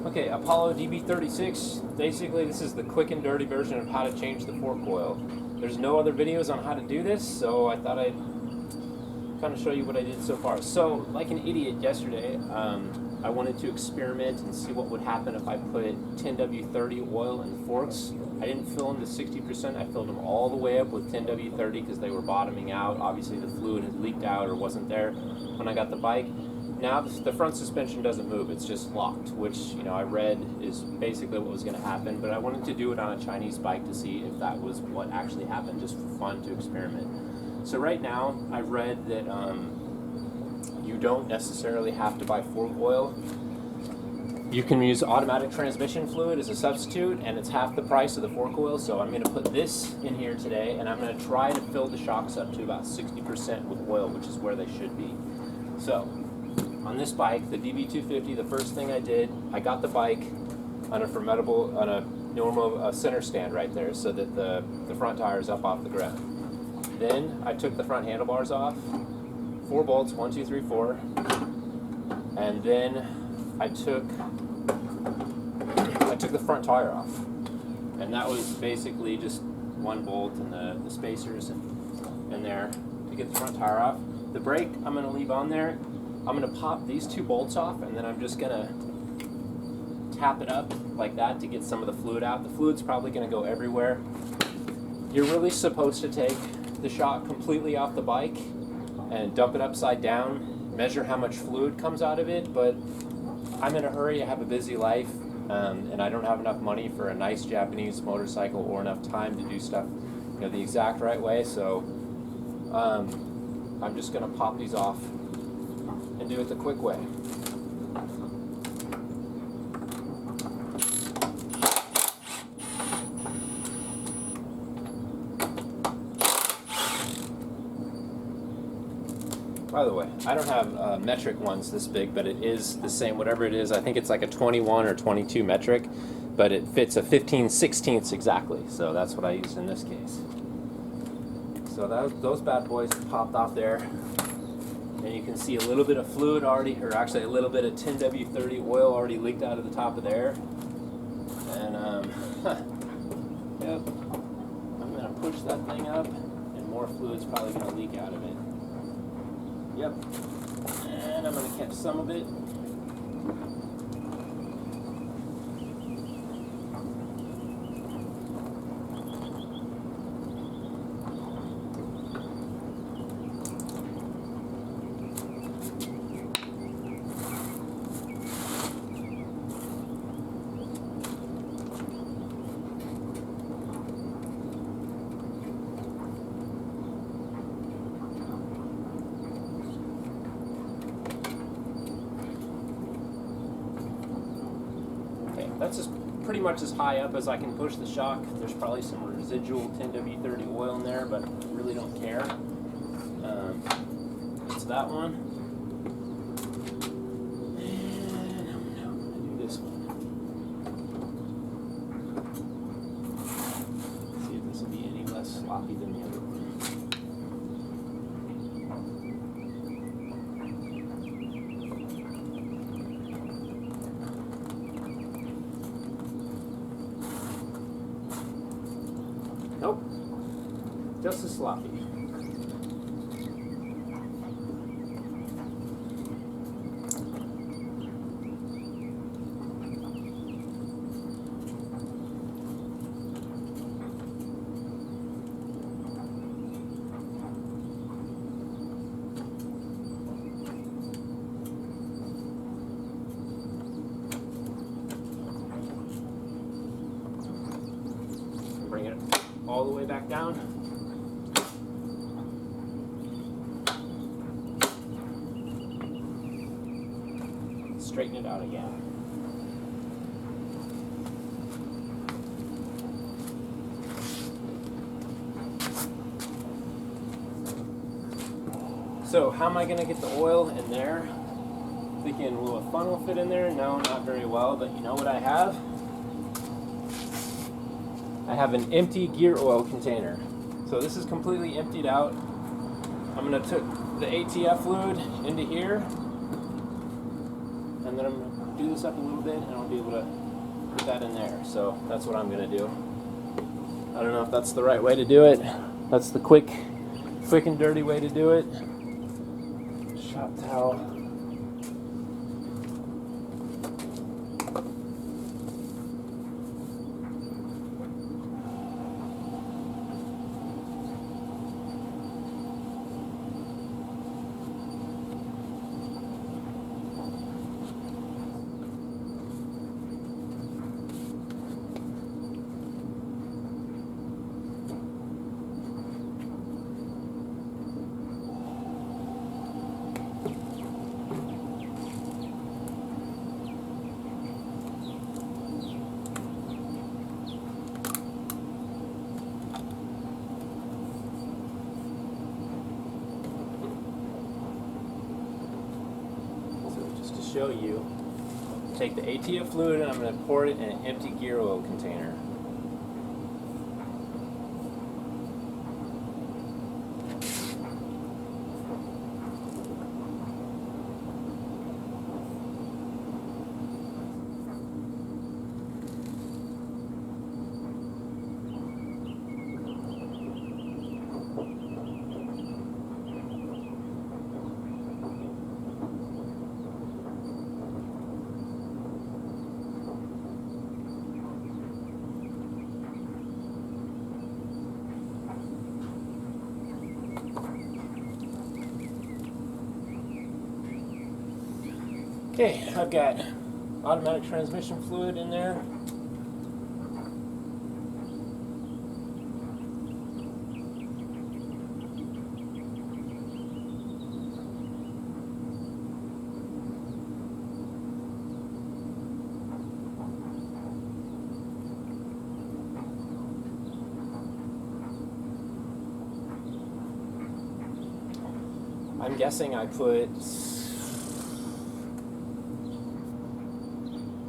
Okay, Apollo DB36. Basically, this is the quick and dirty version of how to change the fork oil. There's no other videos on how to do this, so I thought I'd kind of show you what I did so far. So, like an idiot yesterday, I wanted to experiment and see what would happen if I put 10W30 oil in the forks. I didn't fill them to 60%. I filled them all the way up with 10W30 because they were bottoming out. Obviously, the fluid had leaked out or wasn't there when I got the bike. Now the front suspension doesn't move, it's just locked, which I read is basically what was going to happen, but I wanted to do it on a Chinese bike to see if that was what actually happened, just for fun to experiment. So right now, I read that you don't necessarily have to buy fork oil. You can use automatic transmission fluid as a substitute, and it's half the price of the fork oil, so I'm going to put this in here today, and I'm going to try to fill the shocks up to about 60% with oil, which is where they should be. So, on this bike, the DB250, the first thing I did, I got the bike on a normal center stand right there so that the front tire is up off the ground. Then I took the front handlebars off, 4 bolts, 1, 2, 3, 4, and then I took the front tire off, and that was basically just 1 bolt and the spacers in there to get the front tire off. The brake I'm going to leave on there. I'm going to pop these 2 bolts off, and then I'm just going to tap it up like that to get some of the fluid out. The fluid's probably going to go everywhere. You're really supposed to take the shock completely off the bike and dump it upside down, measure how much fluid comes out of it, but I'm in a hurry, I have a busy life, and I don't have enough money for a nice Japanese motorcycle or enough time to do stuff the exact right way, so I'm just going to pop these off and do it the quick way. By the way, I don't have metric ones this big, but it is the same, whatever it is. I think it's like a 21 or 22 metric, but it fits a 15/16 exactly, so that's what I used in this case. So those bad boys popped off there. And you can see a little bit of fluid already, or actually a little bit of 10W30 oil already leaked out of the top of there. And yep, I'm going to push that thing up, and more fluid's probably going to leak out of it. Yep, and I'm going to catch some of it. That's just pretty much as high up as I can push the shock. There's probably some residual 10W30 oil in there, but I really don't care. It's that one. And I'm now going to do this one. See if this will be any less sloppy than the other one. Nope, just as sloppy. Bring it all the way back down. Straighten it out again. So how am I going to get the oil in there? Thinking, will a funnel fit in there? No, not very well, but you know what I have? I have an empty gear oil container. So this is completely emptied out. I'm going to put the ATF fluid into here, and then I'm going to do this up a little bit, and I'll be able to put that in there. So that's what I'm going to do. I don't know if that's the right way to do it. That's the quick and dirty way to do it. Shop towel. Show you, take the ATF fluid and I'm going to pour it in an empty gear oil container. Okay, I've got automatic transmission fluid in there. I'm guessing I put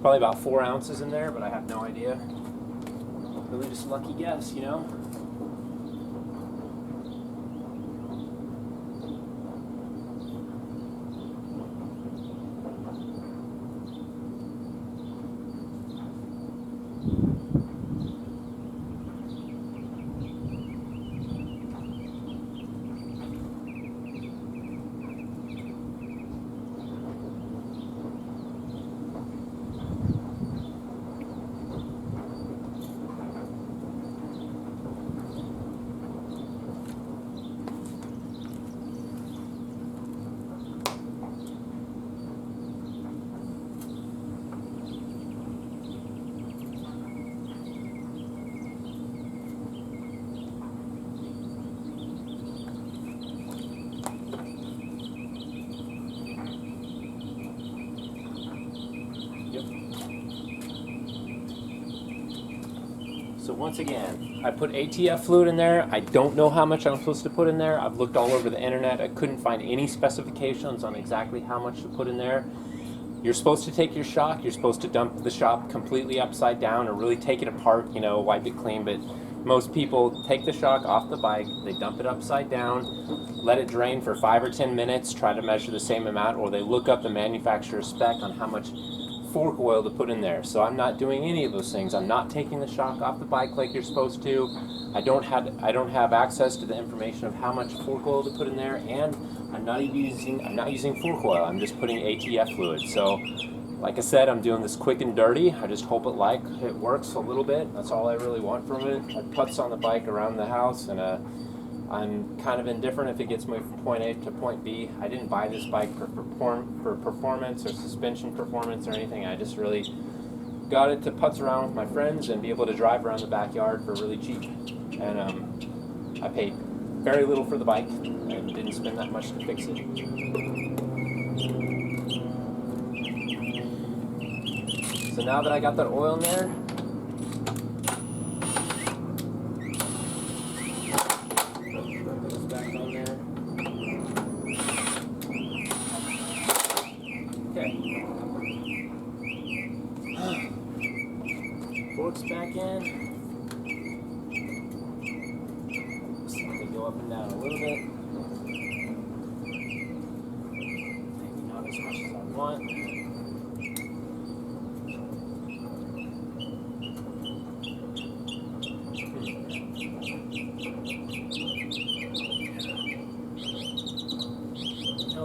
probably about 4 ounces in there, but I have no idea. Really just lucky guess, you know? So once again, I put ATF fluid in there. I don't know how much I'm supposed to put in there. I've looked all over the internet. I couldn't find any specifications on exactly how much to put in there. You're supposed to take your shock. You're supposed to dump the shock completely upside down or really take it apart, you know, wipe it clean. But most people take the shock off the bike, they dump it upside down, let it drain for 5 or 10 minutes, try to measure the same amount, or they look up the manufacturer's spec on how much fork oil to put in there. So I'm not doing any of those things. I'm not taking the shock off the bike like you're supposed to. I don't have access to the information of how much fork oil to put in there, and I'm not using fork oil. I'm just putting ATF fluid. So like I said, I'm doing this quick and dirty. I just hope it works a little bit. That's all I really want from it. I putz on the bike around the house, and I'm kind of indifferent if it gets me from point A to point B. I didn't buy this bike for performance or suspension performance or anything. I just really got it to putz around with my friends and be able to drive around the backyard for really cheap. And I paid very little for the bike and didn't spend that much to fix it. So now that I got that oil in there, forks back in. See if they go up and down a little bit. Maybe not as much as I want.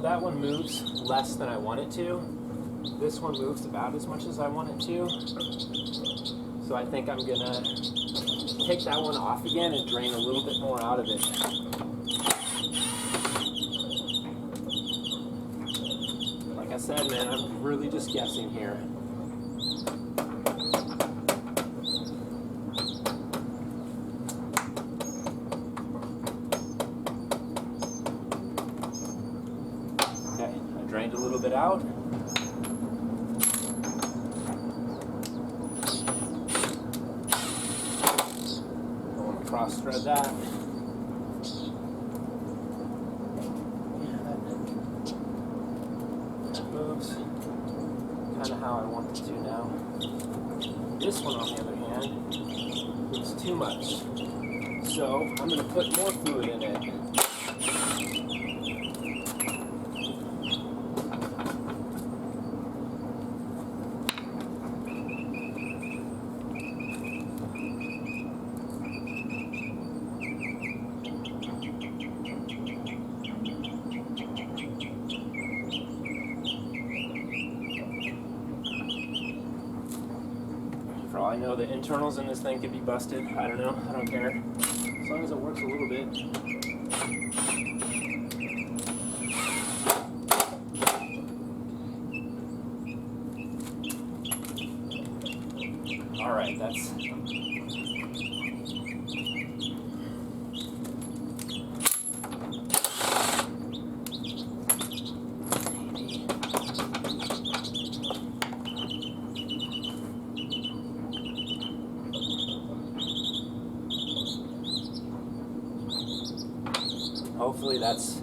that one moves less than I want it to. This one moves about as much as I want it to. So I think I'm gonna take that one off again and drain a little bit more out of it. Like I said, man, I'm really just guessing here. Okay, I drained a little bit out. Cross thread that. Yeah, that moves kind of how I want it to now. This one, on the other hand, moves too much. So I'm going to put more fluid in it. For all I know, the internals in this thing could be busted. I don't know. I don't care. As long as it works a little bit. All right, that's... Hopefully that's...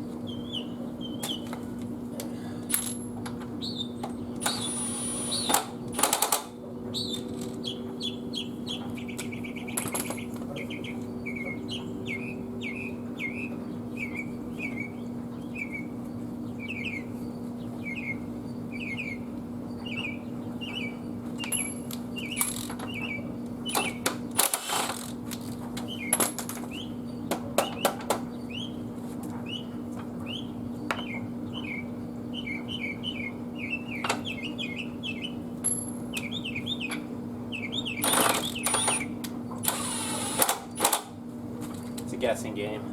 It's a guessing game.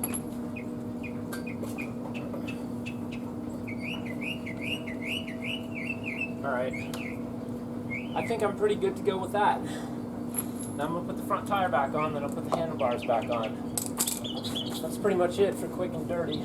Alright. I think I'm pretty good to go with that. Now I'm going to put the front tire back on, then I'll put the handlebars back on. That's pretty much it for quick and dirty.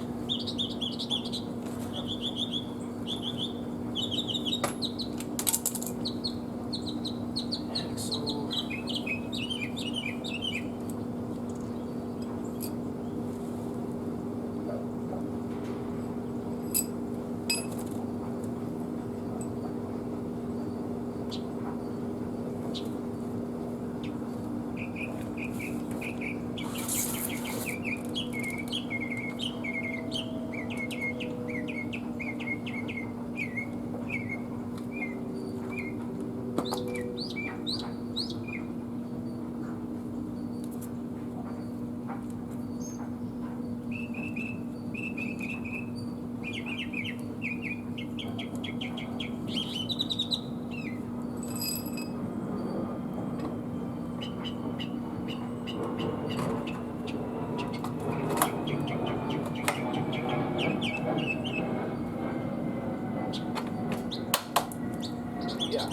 Yeah,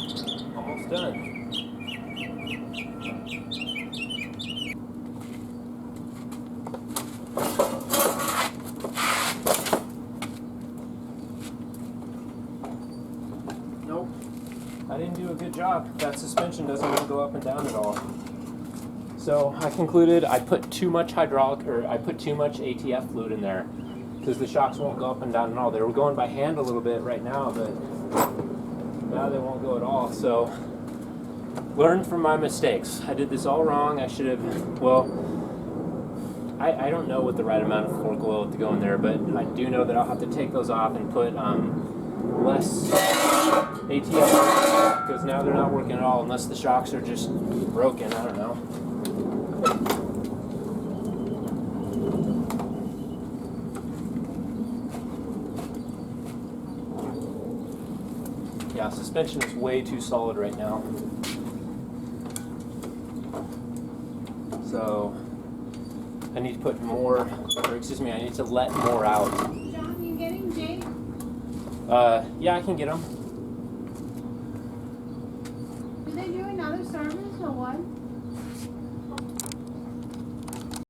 almost done. Nope, I didn't do a good job. That suspension doesn't want to go up and down at all. So I concluded I put too much ATF fluid in there because the shocks won't go up and down at all. They were going by hand a little bit right now, but now they won't go at all. So learn from my mistakes. I did this all wrong. I should have, well, I don't know what the right amount of fork oil to go in there, but I do know that I'll have to take those off and put less ATF because now they're not working at all unless the shocks are just broken. I don't know. Yeah, suspension is way too solid right now. So I need to put more, or excuse me, I need to let more out. John, you getting Jake? Yeah, I can get them. Did they do another service or what?